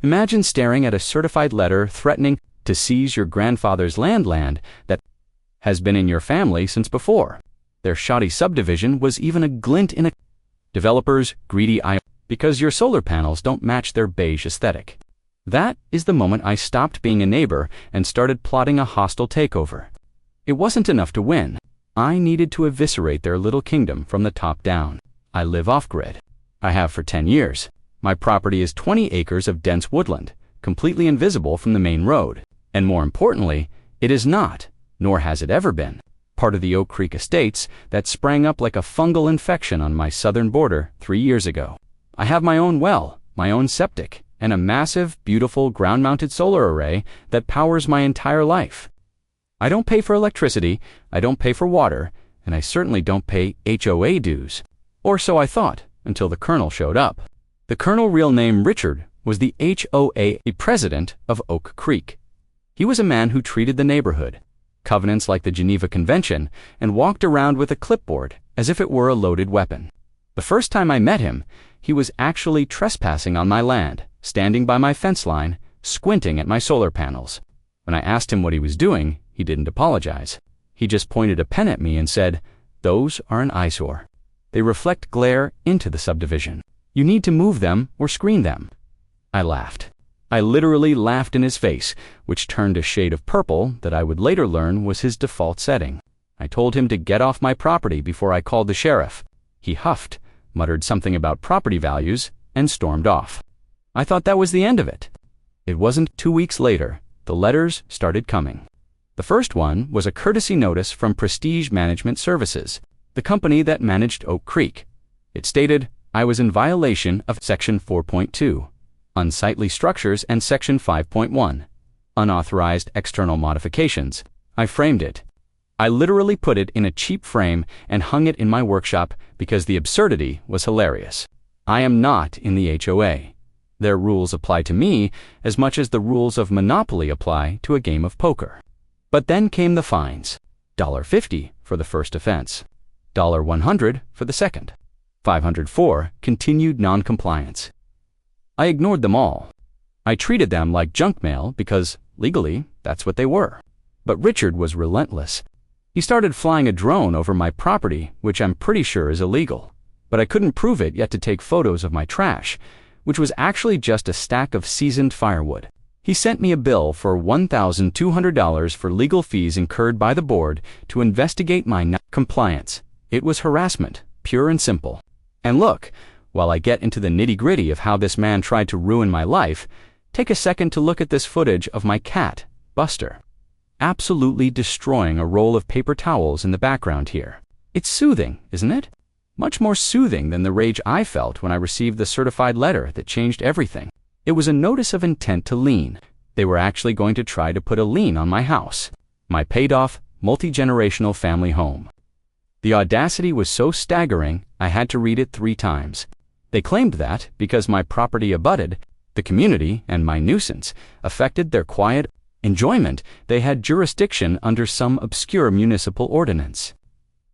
Imagine staring at a certified letter threatening to seize your grandfather's land that has been in your family since before. Their shoddy subdivision was even a glint in a developer's greedy eye because your solar panels don't match their beige aesthetic. That is the moment I stopped being a neighbor and started plotting a hostile takeover. It wasn't enough to win. I needed to eviscerate their little kingdom from the top down. I live off-grid. I have for 10 years. My property is 20 acres of dense woodland, completely invisible from the main road. And more importantly, it is not, nor has it ever been, part of the Oak Creek estates that sprang up like a fungal infection on my southern border 3 years ago. I have my own well, my own septic, and a massive, beautiful ground-mounted solar array that powers my entire life. I don't pay for electricity, I don't pay for water, and I certainly don't pay HOA dues. Or so I thought, until the Colonel showed up. The Colonel, real name Richard, was the HOA president of Oak Creek. He was a man who treated the neighborhood, covenants like the Geneva Convention, and walked around with a clipboard as if it were a loaded weapon. The first time I met him, he was actually trespassing on my land, standing by my fence line, squinting at my solar panels. When I asked him what he was doing, he didn't apologize. He just pointed a pen at me and said, "Those are an eyesore. They reflect glare into the subdivision. You need to move them or screen them." I laughed. I literally laughed in his face, which turned a shade of purple that I would later learn was his default setting. I told him to get off my property before I called the sheriff. He huffed, muttered something about property values, and stormed off. I thought that was the end of it. It wasn't 2 weeks later. The letters started coming. The first one was a courtesy notice from Prestige Management Services, the company that managed Oak Creek. It stated I was in violation of Section 4.2, unsightly structures, and Section 5.1, unauthorized external modifications. I framed it. I literally put it in a cheap frame and hung it in my workshop because the absurdity was hilarious. I am not in the HOA. Their rules apply to me as much as the rules of Monopoly apply to a game of poker. But then came the fines. $50 for the first offense, $100 for the second, $500 for continued non-compliance. I ignored them all. I treated them like junk mail because, legally, that's what they were. But Richard was relentless. He started flying a drone over my property, which I'm pretty sure is illegal. But I couldn't prove it yet to take photos of my trash, which was actually just a stack of seasoned firewood. He sent me a bill for $1,200 for legal fees incurred by the board to investigate my non-compliance. It was harassment, pure and simple. And look, while I get into the nitty-gritty of how this man tried to ruin my life, take a second to look at this footage of my cat, Buster, absolutely destroying a roll of paper towels in the background here. It's soothing, isn't it? Much more soothing than the rage I felt when I received the certified letter that changed everything. It was a notice of intent to lien. They were actually going to try to put a lien on my house, my paid-off, multi-generational family home. The audacity was so staggering, I had to read it 3 times. They claimed that, because my property abutted, the community and my nuisance affected their quiet enjoyment, they had jurisdiction under some obscure municipal ordinance.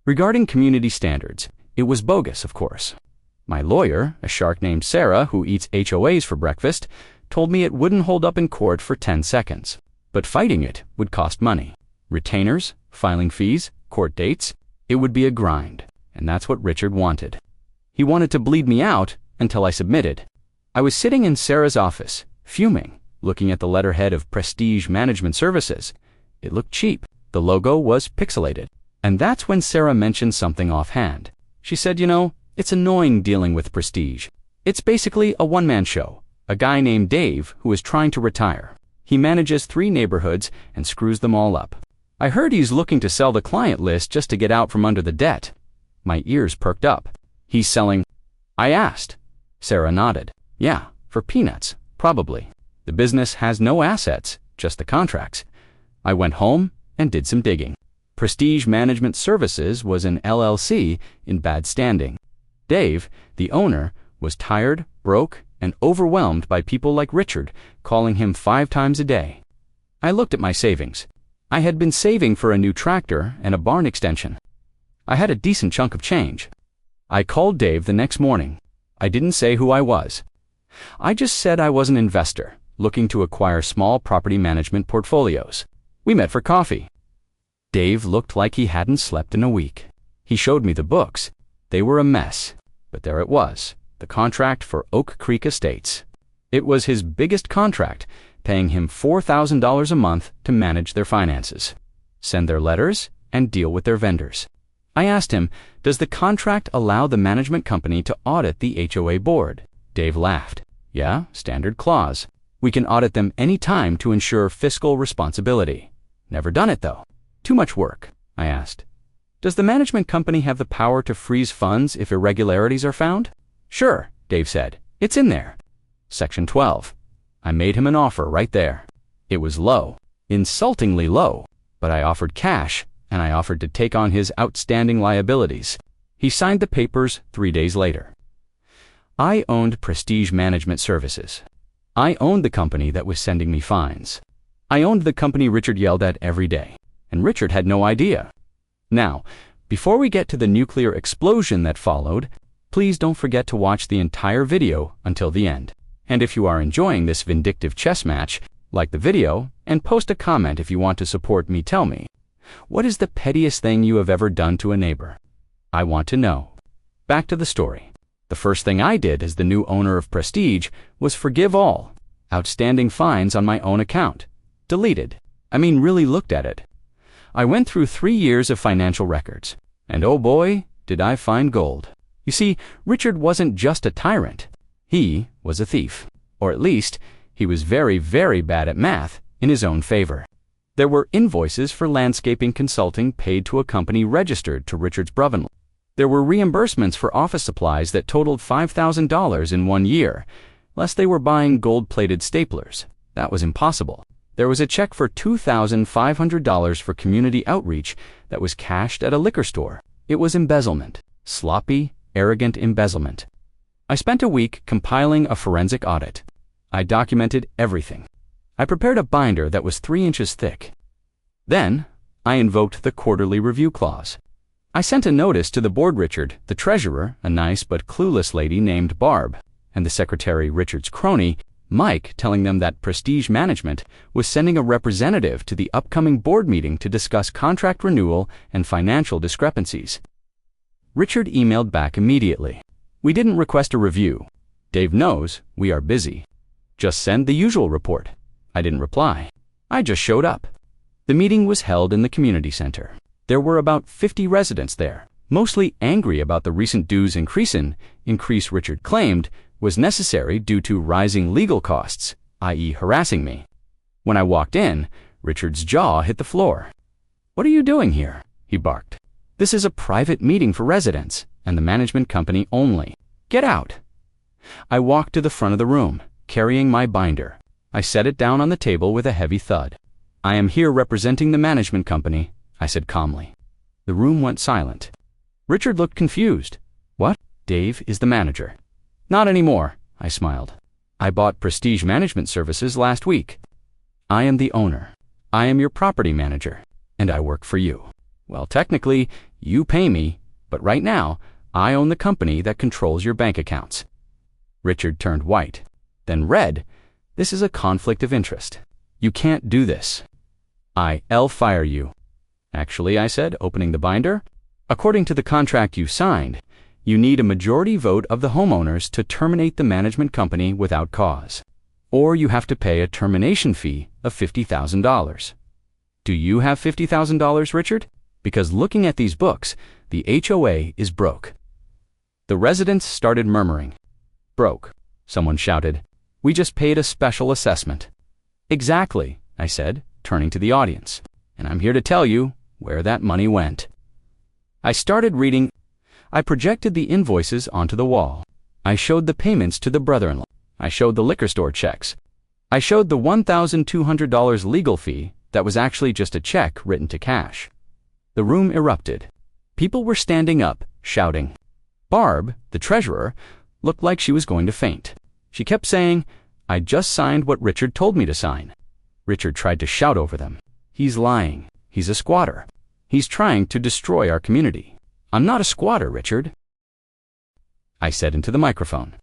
Regarding community standards, it was bogus, of course. My lawyer, a shark named Sarah who eats HOAs for breakfast, told me it wouldn't hold up in court for 10 seconds. But fighting it would cost money. Retainers, filing fees, court dates. It would be a grind. And that's what Richard wanted. He wanted to bleed me out until I submitted. I was sitting in Sarah's office, fuming, looking at the letterhead of Prestige Management Services. It looked cheap. The logo was pixelated. And that's when Sarah mentioned something offhand. She said, "You know, it's annoying dealing with Prestige. It's basically a one-man show. A guy named Dave who is trying to retire. He manages 3 neighborhoods and screws them all up. I heard he's looking to sell the client list just to get out from under the debt." My ears perked up. "He's selling?" I asked. Sarah nodded. "Yeah, for peanuts, probably. The business has no assets, just the contracts." I went home and did some digging. Prestige Management Services was an LLC in bad standing. Dave, the owner, was tired, broke, and overwhelmed by people like Richard calling him 5 times a day. I looked at my savings. I had been saving for a new tractor and a barn extension. I had a decent chunk of change. I called Dave the next morning. I didn't say who I was. I just said I was an investor, looking to acquire small property management portfolios. We met for coffee. Dave looked like he hadn't slept in a week. He showed me the books. They were a mess, but there it was, the contract for Oak Creek Estates. It was his biggest contract, paying him $4,000 a month to manage their finances, send their letters, and deal with their vendors. I asked him, does the contract allow the management company to audit the HOA board? Dave laughed. Yeah, standard clause. We can audit them any time to ensure fiscal responsibility. Never done it, though. Too much work, I asked. Does the management company have the power to freeze funds if irregularities are found? Sure, Dave said. It's in there. Section 12. I made him an offer right there. It was low, insultingly low, but I offered cash, and I offered to take on his outstanding liabilities. He signed the papers 3 days later. I owned Prestige Management Services. I owned the company that was sending me fines. I owned the company Richard yelled at every day, and Richard had no idea. Now, before we get to the nuclear explosion that followed, please don't forget to watch the entire video until the end. And if you are enjoying this vindictive chess match, like the video and post a comment if you want to support me. Tell me, what is the pettiest thing you have ever done to a neighbor? I want to know. Back to the story. The first thing I did as the new owner of Prestige was forgive all outstanding fines on my own account. Deleted. Really looked at it. I went through 3 years of financial records, and oh boy, did I find gold. You see, Richard wasn't just a tyrant. He was a thief. Or at least, he was very, very bad at math in his own favor. There were invoices for landscaping consulting paid to a company registered to Richard's brother-in-law. There were reimbursements for office supplies that totaled $5,000 in 1 year, lest they were buying gold-plated staplers. That was impossible. There was a check for $2,500 for community outreach that was cashed at a liquor store. It was embezzlement. Sloppy, arrogant embezzlement. I spent a week compiling a forensic audit. I documented everything. I prepared a binder that was 3 inches thick. Then, I invoked the quarterly review clause. I sent a notice to the board Richard, the treasurer, a nice but clueless lady named Barb, and the secretary Richard's crony, Mike, telling them that Prestige Management was sending a representative to the upcoming board meeting to discuss contract renewal and financial discrepancies. Richard emailed back immediately. We didn't request a review. Dave knows we are busy. Just send the usual report. I didn't reply. I just showed up. The meeting was held in the community center. There were about 50 residents there, mostly angry about the recent dues increase Richard claimed was necessary due to rising legal costs, i.e. harassing me. When I walked in, Richard's jaw hit the floor. What are you doing here? He barked. This is a private meeting for residents and the management company only. Get out. I walked to the front of the room, carrying my binder. I set it down on the table with a heavy thud. I am here representing the management company, I said calmly. The room went silent. Richard looked confused. What? Dave is the manager. Not anymore, I smiled. I bought Prestige Management Services last week. I am the owner. I am your property manager, and I work for you. Well, technically, you pay me, but right now, I own the company that controls your bank accounts. Richard turned white, then red. This is a conflict of interest. You can't do this. I'll fire you. Actually, I said, opening the binder, according to the contract you signed, you need a majority vote of the homeowners to terminate the management company without cause. Or you have to pay a termination fee of $50,000. Do you have $50,000, Richard? Because looking at these books, the HOA is broke. The residents started murmuring. Broke, someone shouted. We just paid a special assessment. Exactly, I said, turning to the audience. And I'm here to tell you where that money went. I started reading. I projected the invoices onto the wall. I showed the payments to the brother-in-law. I showed the liquor store checks. I showed the $1,200 legal fee that was actually just a check written to cash. The room erupted. People were standing up, shouting. Barb, the treasurer, looked like she was going to faint. She kept saying, I just signed what Richard told me to sign. Richard tried to shout over them. He's lying. He's a squatter. He's trying to destroy our community. I'm not a squatter, Richard. I said into the microphone.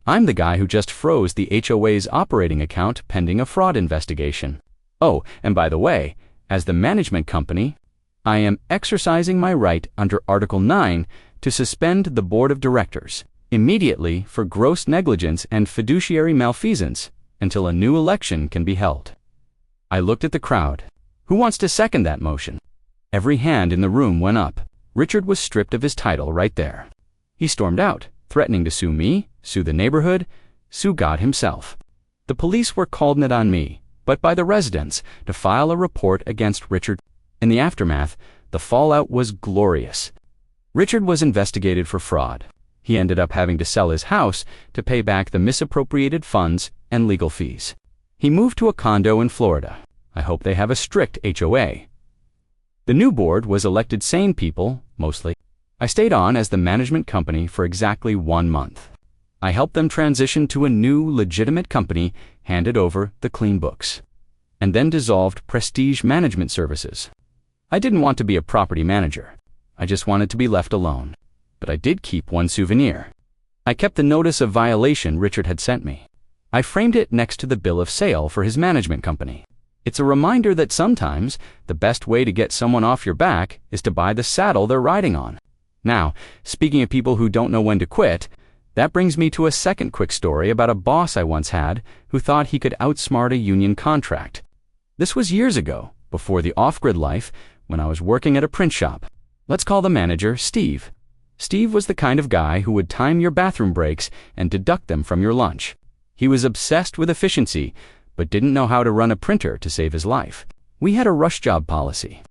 I'm the guy who just froze the HOA's operating account pending a fraud investigation. Oh, and by the way, as the management company, I am exercising my right under Article 9 to suspend the board of directors immediately for gross negligence and fiduciary malfeasance until a new election can be held. I looked at the crowd. Who wants to second that motion? Every hand in the room went up. Richard was stripped of his title right there. He stormed out, threatening to sue me, sue the neighborhood, sue God himself. The police were called in on me, but by the residents, to file a report against Richard. In the aftermath, the fallout was glorious. Richard was investigated for fraud. He ended up having to sell his house to pay back the misappropriated funds and legal fees. He moved to a condo in Florida. I hope they have a strict HOA. The new board was elected sane people, mostly. I stayed on as the management company for exactly 1 month. I helped them transition to a new, legitimate company, handed over the clean books, and then dissolved Prestige Management Services. I didn't want to be a property manager. I just wanted to be left alone. But I did keep one souvenir. I kept the notice of violation Richard had sent me. I framed it next to the bill of sale for his management company. It's a reminder that sometimes the best way to get someone off your back is to buy the saddle they're riding on. Now, speaking of people who don't know when to quit, that brings me to a second quick story about a boss I once had who thought he could outsmart a union contract. This was years ago, before the off-grid life, when I was working at a print shop. Let's call the manager Steve. Steve was the kind of guy who would time your bathroom breaks and deduct them from your lunch. He was obsessed with efficiency, but didn't know how to run a printer to save his life. We had a rush job policy.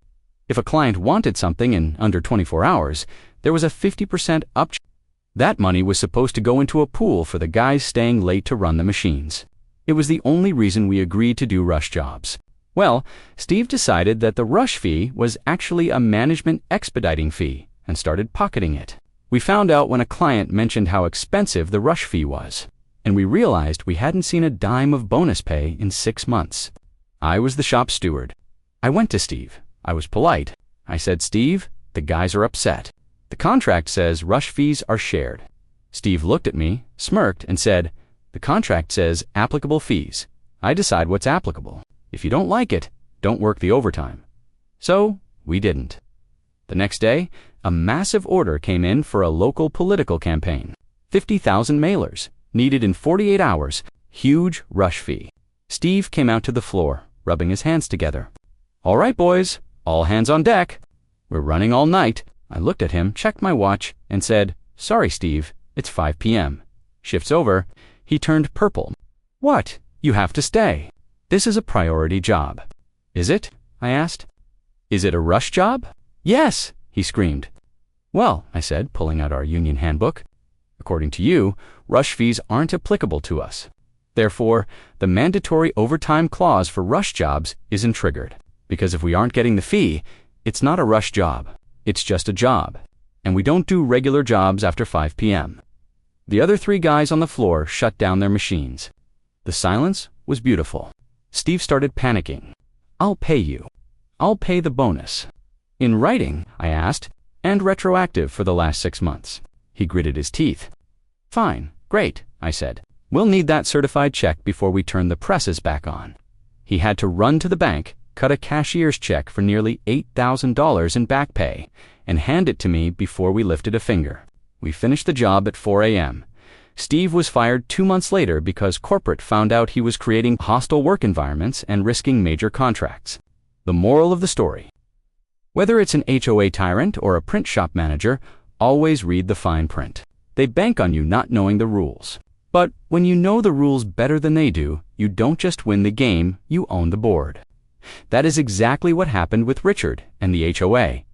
If a client wanted something in under 24 hours, there was a 50% up. That money was supposed to go into a pool for the guys staying late to run the machines. It was the only reason we agreed to do rush jobs. Well, Steve decided that the rush fee was actually a management expediting fee and started pocketing it. We found out when a client mentioned how expensive the rush fee was, and we realized we hadn't seen a dime of bonus pay in 6 months. I was the shop steward. I went to Steve. I was polite. I said, "Steve, the guys are upset. The contract says rush fees are shared." Steve looked at me, smirked, and said, "The contract says applicable fees. I decide what's applicable. If you don't like it, don't work the overtime." So, we didn't. The next day, a massive order came in for a local political campaign. 50,000 mailers, needed in 48 hours, huge rush fee. Steve came out to the floor, rubbing his hands together. "All right, boys, all hands on deck. We're running all night." I looked at him, checked my watch, and said, "Sorry, Steve, it's 5 p.m. Shift's over." He turned purple. "What? You have to stay. This is a priority job." "Is it?" I asked. "Is it a rush job?" "Yes," he screamed. "Well," I said, pulling out our union handbook, "according to you, rush fees aren't applicable to us. Therefore, the mandatory overtime clause for rush jobs isn't triggered, because if we aren't getting the fee, it's not a rush job. It's just a job, and we don't do regular jobs after 5 p.m. The other 3 guys on the floor shut down their machines. The silence was beautiful. Steve started panicking. "I'll pay you. I'll pay the bonus." "In writing?" I asked, "and retroactive for the last 6 months." He gritted his teeth. "Fine, great," I said. "We'll need that certified check before we turn the presses back on." He had to run to the bank, cut a cashier's check for nearly $8,000 in back pay, and hand it to me before we lifted a finger. We finished the job at 4 a.m. Steve was fired 2 months later because corporate found out he was creating hostile work environments and risking major contracts. The moral of the story: whether it's an HOA tyrant or a print shop manager, always read the fine print. They bank on you not knowing the rules. But when you know the rules better than they do, you don't just win the game, you own the board. That is exactly what happened with Richard and the HOA.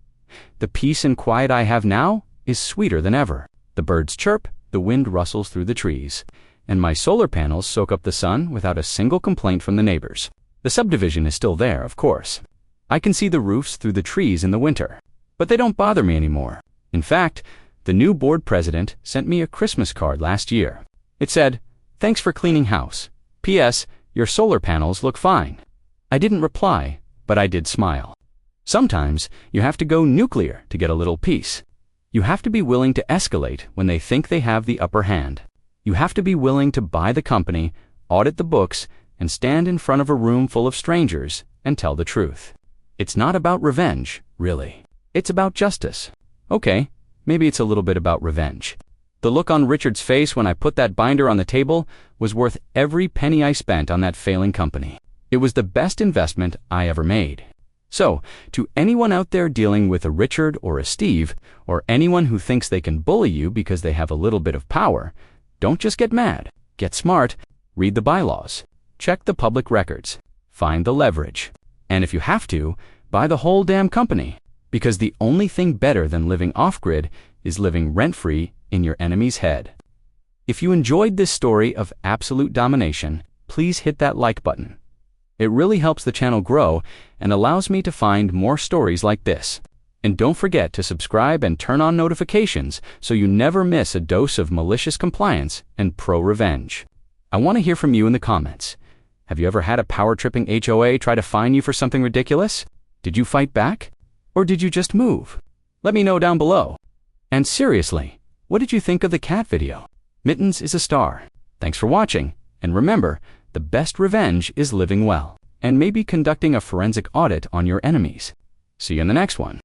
The peace and quiet I have now is sweeter than ever. The birds chirp, the wind rustles through the trees, and my solar panels soak up the sun without a single complaint from the neighbors. The subdivision is still there, of course. I can see the roofs through the trees in the winter, but they don't bother me anymore. In fact, the new board president sent me a Christmas card last year. It said, "Thanks for cleaning house. P.S. Your solar panels look fine." I didn't reply, but I did smile. Sometimes you have to go nuclear to get a little peace. You have to be willing to escalate when they think they have the upper hand. You have to be willing to buy the company, audit the books, and stand in front of a room full of strangers and tell the truth. It's not about revenge, really. It's about justice. Okay, maybe it's a little bit about revenge. The look on Richard's face when I put that binder on the table was worth every penny I spent on that failing company. It was the best investment I ever made. So, to anyone out there dealing with a Richard or a Steve, or anyone who thinks they can bully you because they have a little bit of power, don't just get mad. Get smart, read the bylaws, check the public records, find the leverage, and if you have to, buy the whole damn company. Because the only thing better than living off-grid is living rent-free in your enemy's head. If you enjoyed this story of absolute domination, please hit that like button. It really helps the channel grow and allows me to find more stories like this. And don't forget to subscribe and turn on notifications so you never miss a dose of malicious compliance and pro-revenge. I want to hear from you in the comments. Have you ever had a power-tripping HOA try to fine you for something ridiculous? Did you fight back? Or did you just move? Let me know down below. And seriously, what did you think of the cat video? Mittens is a star. Thanks for watching, and remember, the best revenge is living well, and maybe conducting a forensic audit on your enemies. See you in the next one.